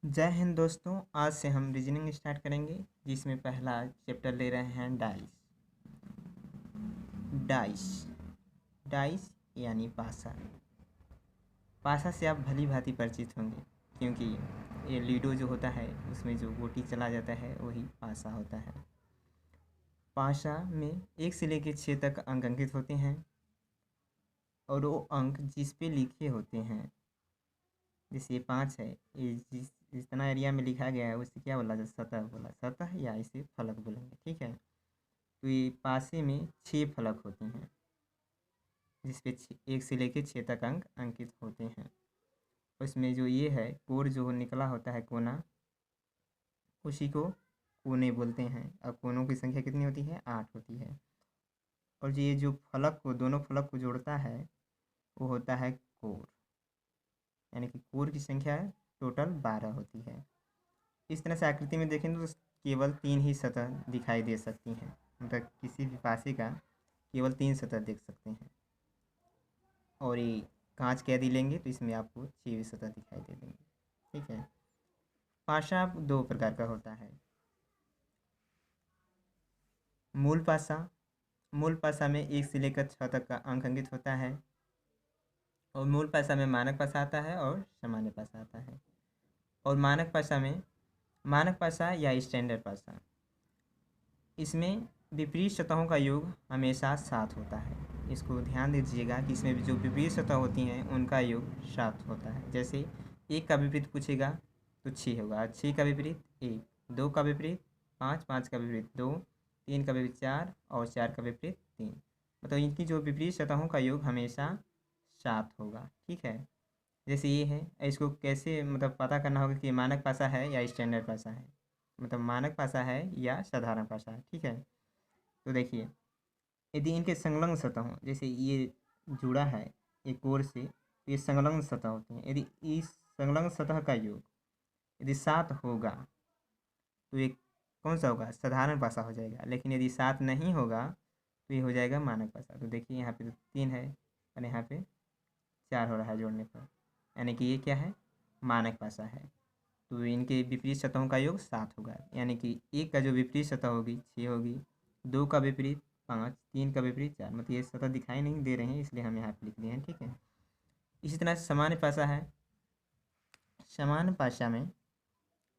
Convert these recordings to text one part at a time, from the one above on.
जय हिंद दोस्तों। आज से हम रीजनिंग स्टार्ट करेंगे, जिसमें पहला चैप्टर ले रहे हैं डाइस। डाइस डाइस यानी पासा। पासा से आप भली भांति परिचित होंगे, क्योंकि ये लूडो जो होता है उसमें जो गोटी चला जाता है वही पासा होता है। पासा में 1 से लेकर 6 तक अंक अंकित होते हैं, और वो अंक जिस पे लिखे होते हैं, जैसे ये 5 है, ये जितना एरिया में लिखा गया है उसे क्या बोला जाए, सतह बोला, सतह या इसे फलक बोलेंगे। ठीक है, तो ये पासे में 6 फलक होते हैं, जिसपे 1 से लेकर 6 तक अंक अंकित होते हैं। उसमें जो ये है कोर जो निकला होता है कोना, उसी को कोने बोलते हैं। और कोनों की संख्या कितनी होती है? 8 होती है। और ये जो फलक को, दोनों फलक को जोड़ता है, वो होता है कोर, यानी कि कोर की संख्या टोटल 12 होती है। इस तरह से आकृति में देखें तो केवल 3 ही सतह दिखाई दे सकती हैं, मतलब किसी भी पासे का केवल 3 सतह देख सकते हैं। और ये कांच कैदी लेंगे तो इसमें आपको 6 सतह दिखाई दे देंगे। ठीक है, पासा 2 प्रकार का होता है। मूल पासा में 1 से लेकर 6 तक का अंक अंकित होता है। और मूल पासा में मानक पासा आता है और सामान्य पासा आता है। और मानक पासा या स्टैंडर्ड पासा, इसमें विपरीत सतहों का योग हमेशा 7 होता है। इसको ध्यान दीजिएगा कि इसमें जो विपरीत सतह होती हैं उनका योग 7 होता है। जैसे 1 का विपरीत पूछेगा तो 6 होगा, 6 का विपरीत 1, 2 का विपरीत 5, 5 का विपरीत 2, 3 का विपरीत 4 और 4 का विपरीत 3। मतलब इनकी जो विपरीत सतहों का योग हमेशा 7 होगा। ठीक है, जैसे ये है, इसको कैसे मतलब पता करना होगा कि मानक पासा है या स्टैंडर्ड पासा है, मतलब मानक पासा है या साधारण पासा है। ठीक है, तो देखिए, यदि इनके संलग्न सतह हों, जैसे ये जुड़ा है एक कोर से, तो ये संलग्न सतह होती हैं। यदि इस संलग्न सतह का योग यदि 7 होगा तो ये कौन सा होगा? साधारण पासा हो जाएगा। लेकिन यदि 7 नहीं होगा तो ये हो जाएगा मानक पासा। तो देखिए यहाँ पे तो 3 है और यहाँ पे 4 हो रहा है जोड़ने पर, यानी कि ये क्या है? मानक पासा है। तो इनके विपरीत सतहों का योग 7 होगा, यानी कि 1 का जो विपरीत सतह होगी 6 होगी, 2 का विपरीत 5, 3 का विपरीत 4। मतलब ये सतह दिखाई नहीं दे रहे हैं, इसलिए हम यहाँ पे लिख दिए हैं। ठीक है, इसी तरह सामान्य पासा है। सामान्य पासा में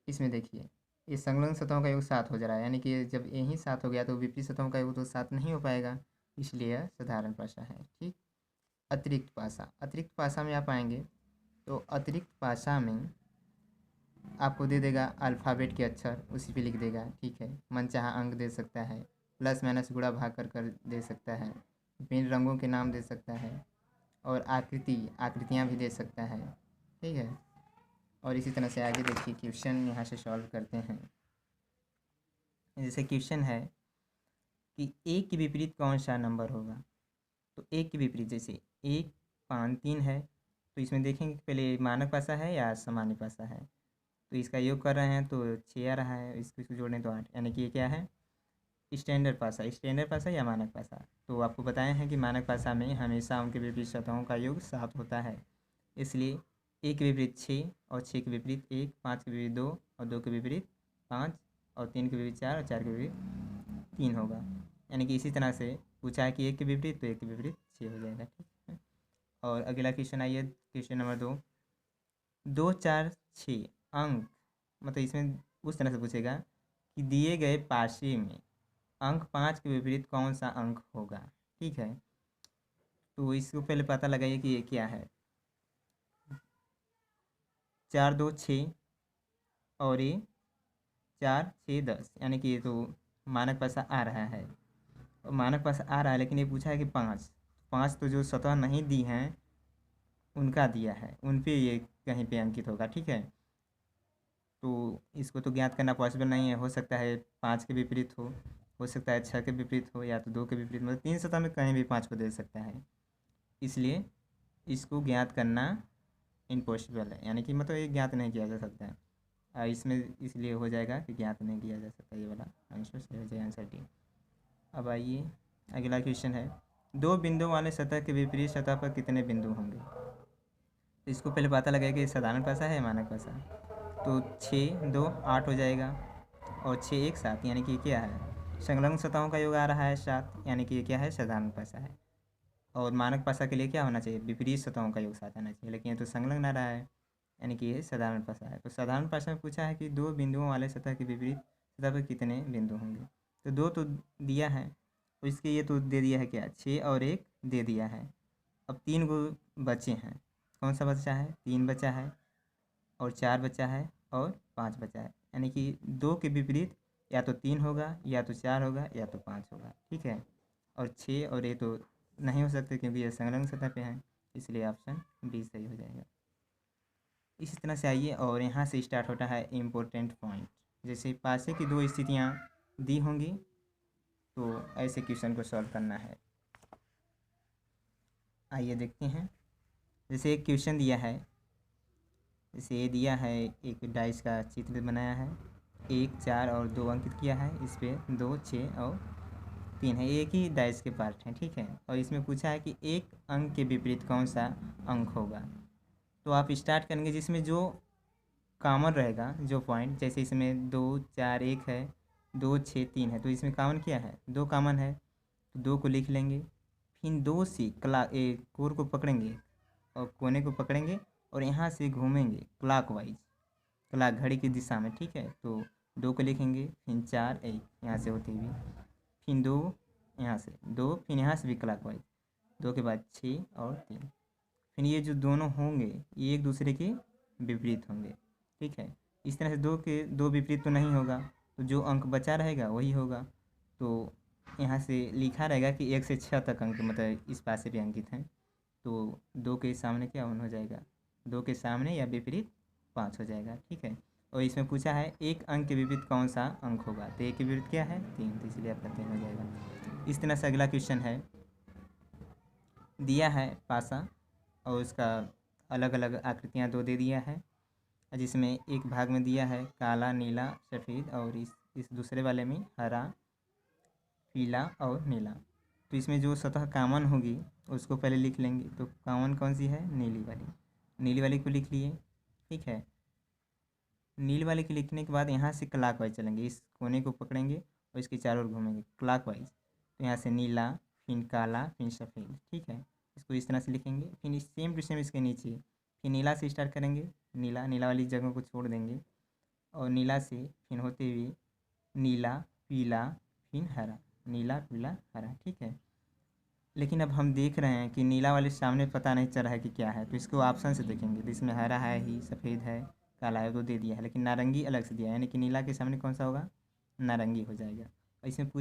इसमें देखिए, ये संलग्न सतहों का योग 7 हो जा रहा है, यानी कि जब यही 7 हो गया तो विपरीत सतहों का योग तो 7 नहीं हो पाएगा, इसलिए यह साधारण पासा है। ठीक, अतिरिक्त पासा में आप आएंगे तो अतिरिक्त पासा में आपको दे देगा अल्फ़ाबेट के अक्षर, उसी पे लिख देगा। ठीक है, मनचाहा अंक दे सकता है, प्लस माइनस गुणा भाग कर दे सकता है, विभिन्न रंगों के नाम दे सकता है, और आकृतियाँ भी दे सकता है। ठीक है, और इसी तरह से आगे देखिए, क्वेश्चन यहाँ से सॉल्व करते हैं। जैसे क्वेश्चन है कि 1 के विपरीत कौन सा नंबर होगा। तो 1 के विपरीत, जैसे 1, 5, 3 है, तो इसमें देखेंगे कि पहले मानक पासा है या सामान्य पासा है। तो इसका योग कर रहे हैं तो 6 आ रहा है, इसको जोड़ें तो 8, यानी कि ये क्या है? स्टैंडर्ड पासा या मानक पासा। तो आपको बताए हैं कि मानक पासा में हमेशा उनके विपरीत सतहों का योग 7 होता है, इसलिए 1 के विपरीत 6 और 6 के विपरीत 1, 5 के विपरीत 2 और 2 के विपरीत 5 और 3 के विपरीत 4 और 4 के विपरीत 3 होगा। यानी कि इसी तरह से पूछा है कि 1 के विपरीत, तो 1 के विपरीत 6 हो जाएगा। ठीक है, और अगला क्वेश्चन आइए, क्वेश्चन नंबर 2। 2, 4, 6 अंक, मतलब इसमें उस तरह से पूछेगा कि दिए गए पासे में अंक 5 के विपरीत कौन सा अंक होगा। ठीक है, तो इसको पहले पता लगाइए कि ये क्या है। 4, 2, 6 और ये 4, 6, 10, यानी कि ये तो मानक पासा आ रहा है, और मानक पासा आ रहा है, लेकिन ये पूछा है कि 5 तो जो सतह नहीं दी हैं उनका दिया है, उन पे ये कहीं पे अंकित होगा। ठीक है, तो इसको तो ज्ञात करना पॉसिबल नहीं है। हो सकता है 5 के विपरीत हो सकता है 6 के विपरीत हो, या तो 2 के विपरीत, मतलब 3 सतह में कहीं भी 5 को दे सकता है, इसलिए इसको ज्ञात करना इम्पॉसिबल है, यानी कि मतलब ये ज्ञात नहीं किया जा सकता है। इसमें इसलिए हो जाएगा कि ज्ञात नहीं किया जा सकता, ये वाला आंसर सही हो जाएगा, आंसर डी। अब आइए अगला क्वेश्चन है, 2 बिंदु वाले सतह के विपरीत सतह पर कितने बिंदु होंगे। तो इसको पहले पता लगेगा कि साधारण पासा है या मानक पासा। तो 6 2 8 हो जाएगा, और 6 1 7, यानी कि क्या है, संलग्न सतहों का योग आ रहा है 7, यानी कि ये क्या है, साधारण पासा है। और मानक पासा के लिए क्या होना चाहिए, विपरीत सतहों का योग 7 आना चाहिए, लेकिन ये तो संलग्न आ रहा है, यानी कि ये साधारण पासा है। तो साधारण पासा में पूछा है कि दो बिंदुओं वाले सतह के विपरीत सतह पर कितने बिंदु होंगे। तो 2 तो दिया है, तो इसके ये तो दे दिया है क्या, 6 और 1 दे दिया है। अब 3 गो बचे हैं, कौन सा बचा है, 3 बचा है, और 4 बचा है, और 5 बचा है, यानी कि 2 के विपरीत या तो 3 होगा, या तो 4 होगा, या तो 5 होगा, ठीक है। और 6 और ये तो नहीं हो सकते क्योंकि ये संलग्न सतह पे हैं, इसलिए ऑप्शन बी सही हो जाएगा। इसी तरह से आइए, और यहाँ से स्टार्ट होता है इम्पोर्टेंट पॉइंट। जैसे पासे की 2 स्थितियाँ दी होंगी, तो ऐसे क्वेश्चन को सॉल्व करना है। आइए देखते हैं। जैसे एक क्वेश्चन दिया है, जैसे ये दिया है, एक डाइस का चित्र बनाया है, 1 4 और 2 अंकित किया है, इस पर 2 6 और 3 है, एक ही डाइस के पार्ट हैं, ठीक है। और इसमें पूछा है कि एक अंक के विपरीत कौन सा अंक होगा। तो आप स्टार्ट करेंगे जिसमें जो कॉमन रहेगा, जो पॉइंट, जैसे इसमें 2 4 1 है, 2 6 3 है, तो इसमें कॉमन क्या है, 2 कॉमन है, तो 2 को लिख लेंगे। फिर 2 से कोर को पकड़ेंगे, और कोने को पकड़ेंगे, और यहाँ से घूमेंगे क्लॉकवाइज, क्लॉक घड़ी की दिशा में, ठीक है। तो 2 को लिखेंगे, फिर 4 1 यहाँ से होते हुए, फिर 2 यहाँ से 2, फिर यहाँ से भी क्लॉकवाइज, 2 के बाद 6 और 3। फिर ये जो दोनों होंगे ये एक दूसरे के विपरीत होंगे, ठीक है। इस तरह से 2 के 2 विपरीत तो नहीं होगा, तो जो अंक बचा रहेगा वही होगा। तो यहाँ से लिखा रहेगा कि 1 से 6 तक अंक मतलब इस पासे भी अंकित हैं, तो 2 के सामने क्या हो जाएगा, 2 के सामने या विपरीत 5 हो जाएगा, ठीक है। और इसमें पूछा है एक अंक के विपरीत कौन सा अंक होगा, तो एक के विपरीत क्या है, 3, तो इसलिए आपका 3 हो जाएगा। इस तरह से अगला क्वेश्चन है, दिया है पासा, और उसका अलग अलग आकृतियाँ 2 दे दिया है, जिसमें एक भाग में दिया है काला नीला सफ़ेद, और इस दूसरे वाले में हरा पीला और नीला। तो इसमें जो सतह कॉमन होगी उसको पहले लिख लेंगे, तो कॉमन कौन सी है, नीली वाली, नीली वाली को लिख लिए, ठीक है। नीली वाले के लिखने के बाद यहाँ से क्लॉकवाइज चलेंगे, इस कोने को पकड़ेंगे और इसके चारों ओर घूमेंगे क्लॉकवाइज, तो यहाँ से नीला, फिर काला, फिर सफ़ेद, ठीक है। इसको इस तरह से लिखेंगे, फिर सेम टू सेम इसके नीचे फिर नीला से स्टार्ट करेंगे, नीला नीला वाली जगह को छोड़ देंगे, और नीला से फिर होते हुए नीला पीला फिर हरा, नीला पीला हरा, ठीक है। लेकिन अब हम देख रहे हैं कि नीला वाले सामने पता नहीं चल रहा है कि क्या है, तो इसको ऑप्शन से देखेंगे, तो इसमें हरा है ही, सफ़ेद है, काला है, तो दे दिया है, लेकिन नारंगी अलग से दिया है, यानी कि नीला के सामने कौन सा होगा, नारंगी हो जाएगा। और इसमें पूछा